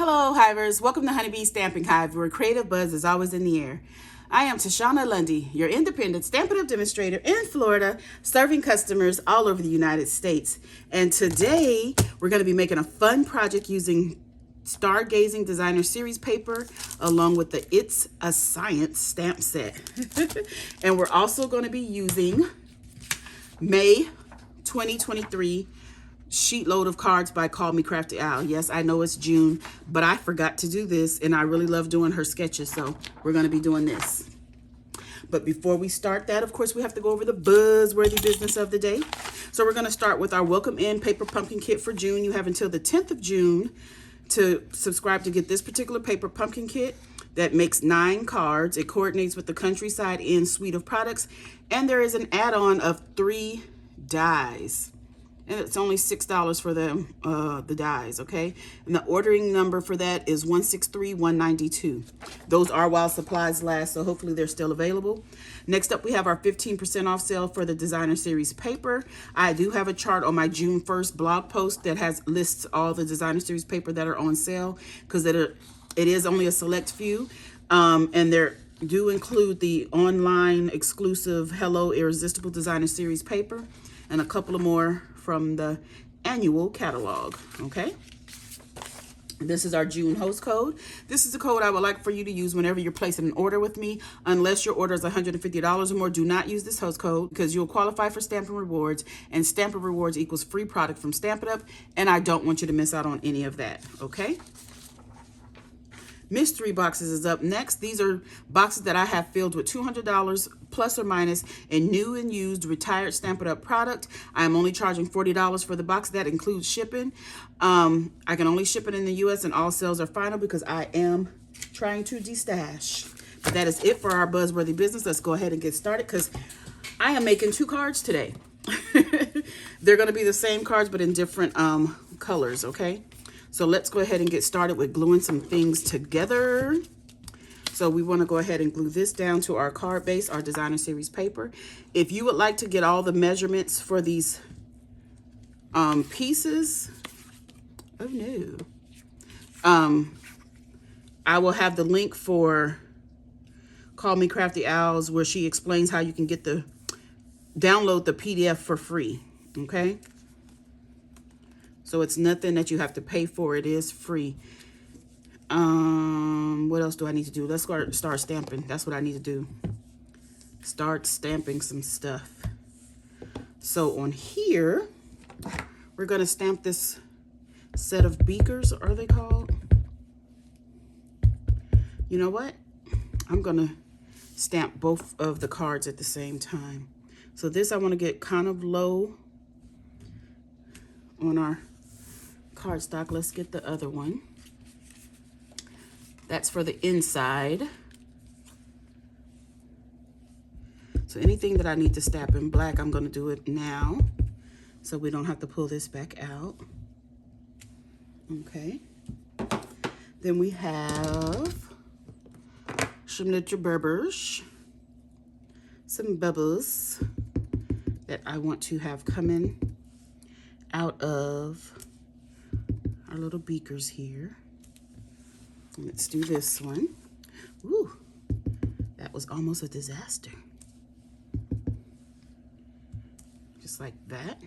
Hello, Hivers. Welcome to Honeybee Stamping Hive, where creative buzz is always in the air. I am Tashana Lundy, your independent Stampin' Up Demonstrator in Florida, serving customers all over the United States. And today, we're going to be making a fun project using Stargazing Designer Series Paper, along with the It's a Science stamp set. And we're also going to be using May 2023 sheet load of cards by Call Me Crafty Owl. Yes, I know it's June, but I forgot to do this, and I really love doing her sketches, so we're going to be doing this. But before we start that, of course, we have to go over the buzzworthy business of the day. So we're going to start with our Welcome In Paper Pumpkin Kit for June. You have until the 10th of June to subscribe to get this particular paper pumpkin kit that makes 9 cards. It coordinates with the Countryside Inn suite of products, and there is an add-on of 3 dies. And it's only $6 for the dies, okay? And the ordering number for that is 163192. Those are while supplies last, so hopefully they're still available. Next up, we have our 15% off sale for the Designer Series Paper. I do have a chart on my June 1st blog post that lists all the Designer Series Paper that are on sale, because it is only a select few, and they do include the online exclusive Hello Irresistible Designer Series Paper and a couple of more from the annual catalog, okay? This is our June host code. This is the code I would like for you to use whenever you're placing an order with me. Unless your order is $150 or more, do not use this host code, because you'll qualify for Stampin' Rewards, and Stampin' Rewards equals free product from Stampin' Up, and I don't want you to miss out on any of that, okay? Mystery boxes is up next. These are boxes that I have filled with $200 plus or minus in new and used retired Stampin' Up product. I am only charging $40 for the box. That includes shipping. I can only ship it in the US, and all sales are final because I am trying to destash. But that is it for our buzzworthy business. Let's go ahead and get started, because I am making 2 cards today. They're going to be the same cards but in different colors, okay? So let's go ahead and get started with gluing some things together. So we want to go ahead and glue this down to our card base, our Designer Series paper. If you would like to get all the measurements for these pieces, oh no, I will have the link for Call Me Crafty Owls, where she explains how you can get download the PDF for free, okay? So it's nothing that you have to pay for. It is free. What else do I need to do? Let's start stamping. That's what I need to do. Start stamping some stuff. So on here, we're going to stamp this set of beakers, are they called? You know what? I'm going to stamp both of the cards at the same time. So this I want to get kind of low on our cardstock. Let's get the other one. That's for the inside. So anything that I need to stamp in black, I'm going to do it now, so we don't have to pull this back out. Okay. Then we have some little burbers, some bubbles that I want to have coming out of our little beakers here. Let's do this one. Ooh, that was almost a disaster. Just like that.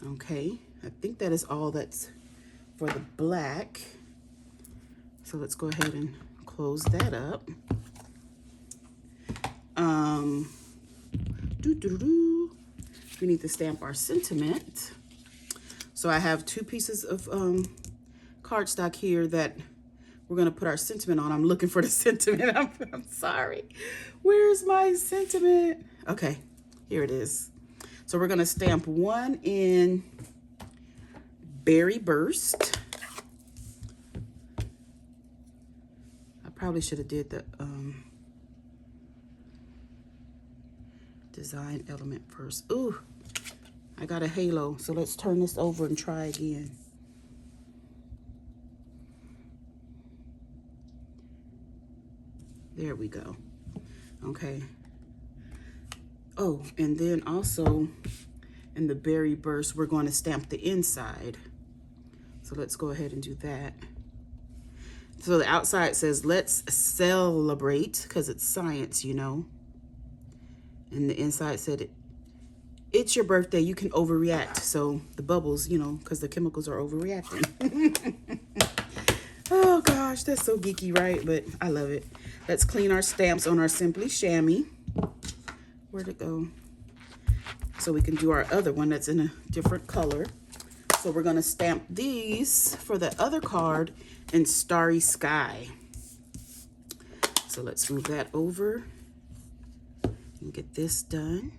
Okay, I think that is all that's for the black. So let's go ahead and close that up. We need to stamp our sentiment. So I have 2 pieces of cardstock here that we're going to put our sentiment on. I'm looking for the sentiment. I'm sorry. Where's my sentiment? Okay, here it is. So we're going to stamp one in Berry Burst. I probably should have did the design element first. Ooh, I got a halo. So let's turn this over and try again. There we go. Okay. Oh, and then also in the Berry Burst, we're going to stamp the inside. So let's go ahead and do that. So the outside says, let's celebrate, because it's science, you know. And the inside said, it's your birthday, you can overreact. So the bubbles, you know, because the chemicals are overreacting. Oh gosh, that's so geeky, right? But I love it. Let's clean our stamps on our Simply Chamois. Where'd it go? So we can do our other one that's in a different color. So we're going to stamp these for the other card in Starry Sky. So let's move that over and get this done.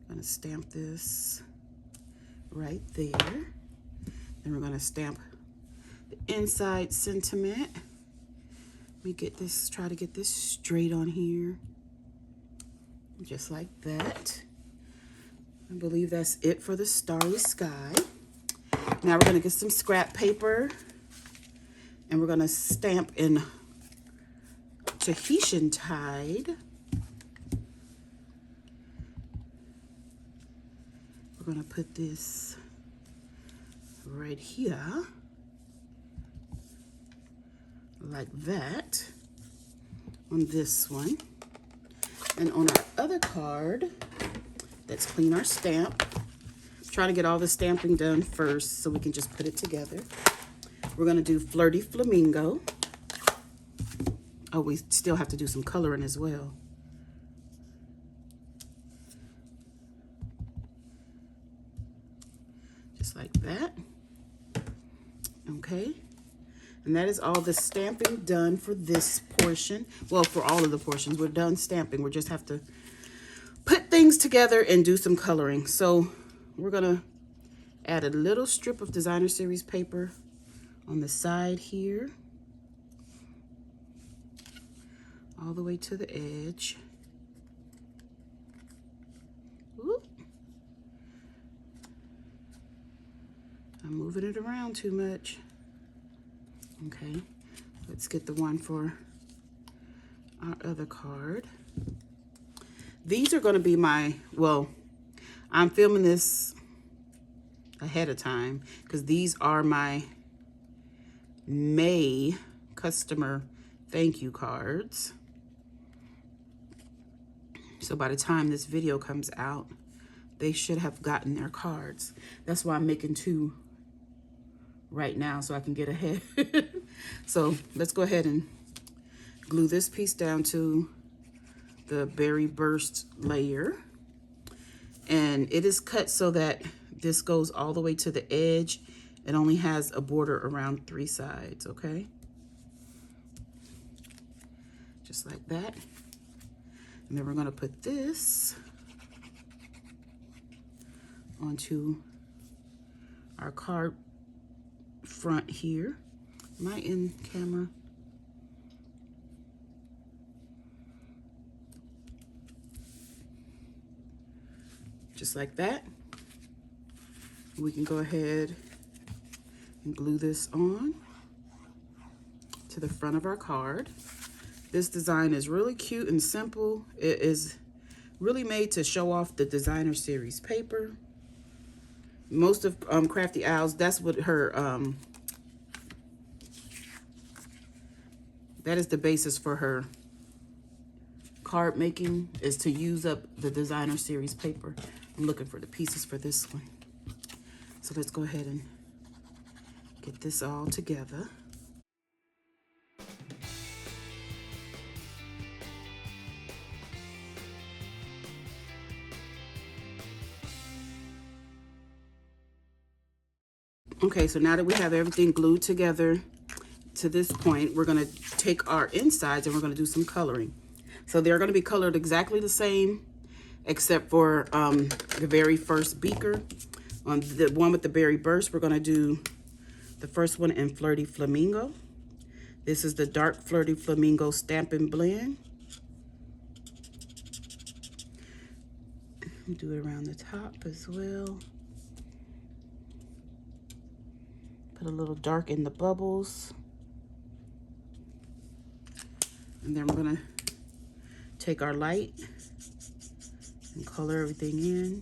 I'm going to stamp this right there. Then we're going to stamp the inside sentiment. Let me get this, try to get this straight on here. Just like that. I believe that's it for the Starry Sky. Now we're going to get some scrap paper and we're going to stamp in Tahitian Tide. We're going to put this right here, like that, on this one. And on our other card, let's clean our stamp. Try to get all the stamping done first so we can just put it together. We're going to do Flirty Flamingo. Oh, we still have to do some coloring as well. Just like that. Okay. And that is all the stamping done for this portion. Well, for all of the portions, we're done stamping. We just have to put things together and do some coloring. So we're gonna add a little strip of Designer Series paper on the side here, all the way to the edge. Whoop. I'm moving it around too much. Okay, let's get the one for our other card. These are going to be my, well, I'm filming this ahead of time because these are my May customer thank you cards. So by the time this video comes out, they should have gotten their cards. That's why I'm making two right now so I can get ahead. So let's go ahead and glue this piece down to the berry burst layer. And it is cut so that this goes all the way to the edge. It only has a border around 3 sides, okay? Just like that. And then we're gonna put this onto our card front here. Am I in camera? Just like that. We can go ahead and glue this on to the front of our card. This design is really cute and simple. It is really made to show off the Designer Series paper. Most of Crafty Owls, that's what her, that is the basis for her card making, is to use up the Designer Series paper. I'm looking for the pieces for this one. So let's go ahead and get this all together. Okay, so now that we have everything glued together to this point, we're going to take our insides and we're going to do some coloring. So they're going to be colored exactly the same, except for the very first beaker. On the one with the berry burst, we're going to do the first one in Flirty Flamingo. This is the dark Flirty Flamingo Stampin' Blend. Do it around the top as well. Put a little dark in the bubbles. And then we're gonna take our light and color everything in.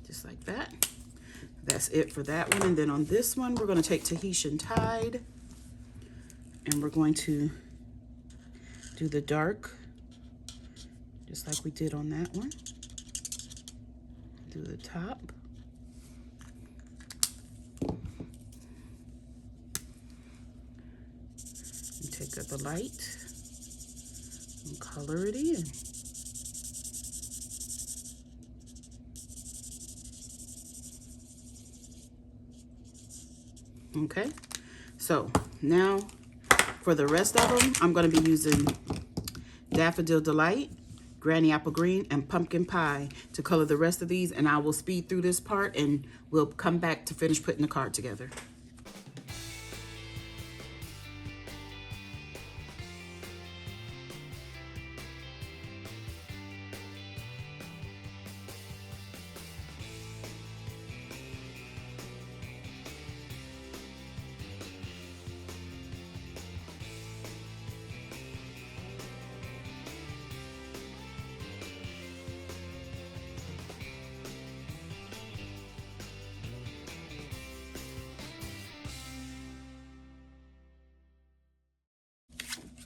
just like that. That's it for that one. And then on this one, we're going to take Tahitian Tide, and we're going to do the dark, just like we did on that one. Do the top. And take up the light and color it in. Okay, so now for the rest of them, I'm going to be using Daffodil Delight, Granny Apple Green, and Pumpkin Pie to color the rest of these, and I will speed through this part and we'll come back to finish putting the card together.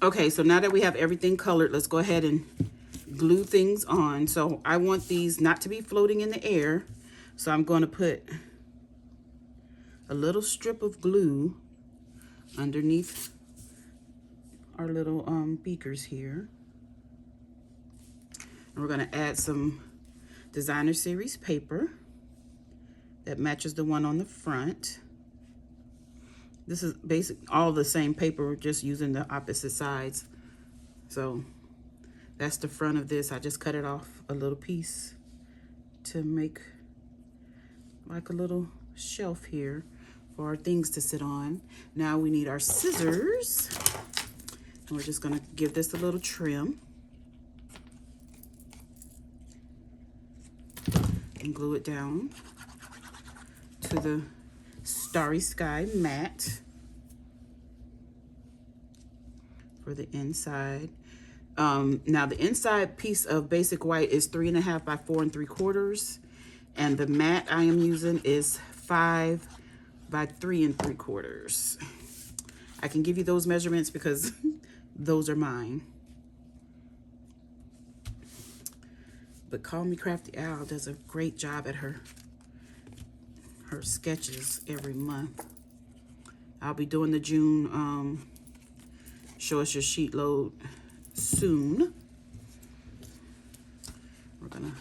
Okay, so now that we have everything colored, let's go ahead and glue things on. So I want these not to be floating in the air. So I'm going to put a little strip of glue underneath our little beakers here. And we're going to add some Designer Series paper that matches the one on the front. This is all the same paper, we're just using the opposite sides. So that's the front of this. I just cut it off a little piece to make like a little shelf here for our things to sit on. Now we need our scissors, and we're just gonna give this a little trim and glue it down to the Starry Sky matte for the inside. Now the inside piece of basic white is 3.5 by 4 3/4, and the matte I am using is 5 by 3 3/4. I can give you those measurements because those are mine. But Call Me Crafty Owl does a great job at her sketches every month. I'll be doing the June show us your sheet load soon. We're gonna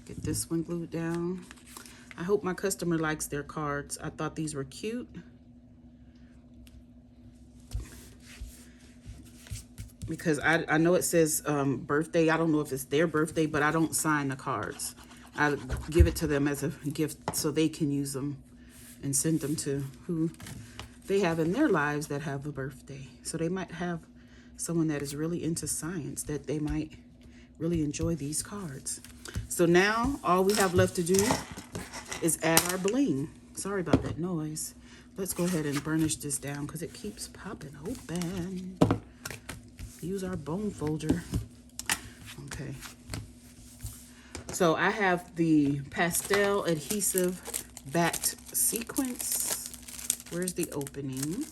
get this one glued down. I hope my customer likes their cards. I thought these were cute. Because I know it says birthday. I don't know if it's their birthday, but I don't sign the cards. I give it to them as a gift so they can use them and send them to who they have in their lives that have a birthday. So they might have someone that is really into science that they might really enjoy these cards. So now all we have left to do is add our bling. Sorry about that noise. Let's go ahead and burnish this down because it keeps popping open. Use our bone folder. Okay. So I have the pastel adhesive-backed sequins. Where's the opening?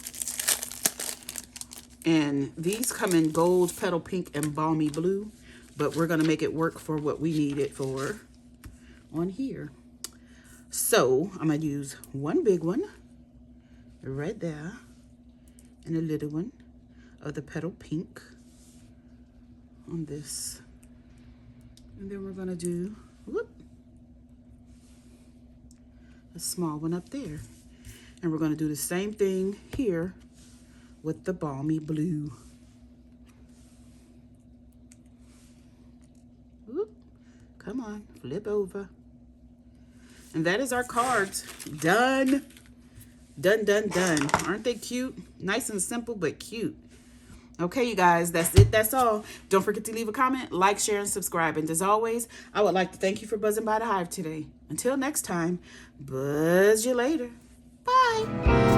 And these come in gold, petal pink, and balmy blue, but we're gonna make it work for what we need it for on here. So I'm gonna use one big one right there and a little one of the petal pink on this. And then we're gonna do a small one up there. And we're gonna do the same thing here with the balmy blue. Whoop. Come on, flip over. And that is our cards. Done. Done, done, done. Aren't they cute? Nice and simple, but cute. Okay, you guys, that's it. That's all. Don't forget to leave a comment, like, share, and subscribe. And as always, I would like to thank you for buzzing by the Hive today. Until next time, buzz you later. Bye.